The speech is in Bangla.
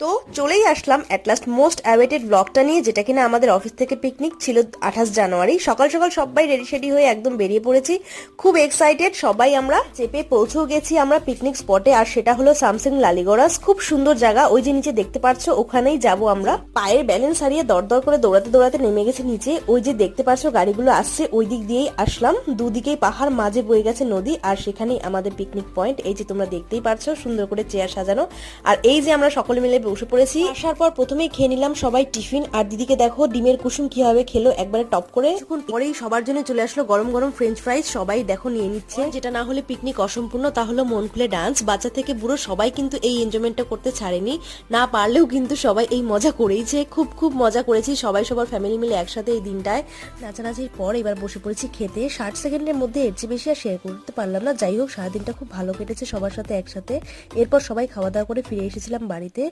তো চলেই আসলাম অ্যাট লাস্ট মোস্ট অ্যাওয়েটেড ব্লগটা নিয়ে, যেটা কিনা আমাদের অফিস থেকে পিকনিক ছিল 28 জানুয়ারি। সকাল সকাল সবাই রেডি সেডি হয়ে একদম বেরিয়ে পড়েছি, খুব এক্সাইটেড সবাই। আমরা চেপে পৌঁছেও গেছি আমরা পিকনিক স্পটে, আর সেটা হলো সামসিং লালিগড়াস। খুব সুন্দর জায়গা, ওই যে নিচে দেখতে পাচ্ছ ওখানেই যাব আমরা। পায়ের ব্যালেন্স হারিয়ে দরদর করে দৌড়াতে দৌড়াতে নেমে গেছে নিচে। ওই যে দেখতে পাচ্ছ গাড়িগুলো আসছে, ওই দিক দিয়েই আসলাম। দুদিকেই পাহাড়, মাঝে বয়ে গেছে নদী, আর সেখানেই আমাদের পিকনিক পয়েন্ট। এই যে তোমরা দেখতেই পাচ্ছ সুন্দর করে চেয়ার সাজানো, আর এই যে আমরা সকলে মিলে বসে পড়েছি। আসার পর প্রথমেই খেয়ে নিলাম সবাই টিফিন, আর দিদিকে দেখো ডিমের কুসুম কিভাবে খেলো একবারে টপ করে। কিছুক্ষণ পরেই সবার জন্য চলে আসলো গরম গরম ফ্রেঞ্চ ফ্রাইজ, সবাই দেখো নিয়ে নিচ্ছে। যেটা না হলে পিকনিক অসম্পূর্ণ, তা হলো মন খুলে ডান্স। বাচ্চা থেকে বুড়ো সবাই কিন্তু এই এনজয়মেন্টটা করতে ছাড়েনি, না পারলেও কিন্তু সবাই এই মজা করেইছে। খুব খুব মজা করেছি সবাই, সবার ফ্যামিলি মিলে একসাথে এই দিনটায়। নাচানাচির পর এবার বসে পড়েছি খেতে। 60 সেকেন্ডের মধ্যে এর চেয়ে বেশি আর শেয়ার করতে পারলাম না। যাই হোক, সারাদিনটা খুব ভালো কেটেছে সবার সাথে একসাথে। এরপর সবাই খাওয়া দাওয়া করে ফিরে এসেছিলাম বাড়িতে।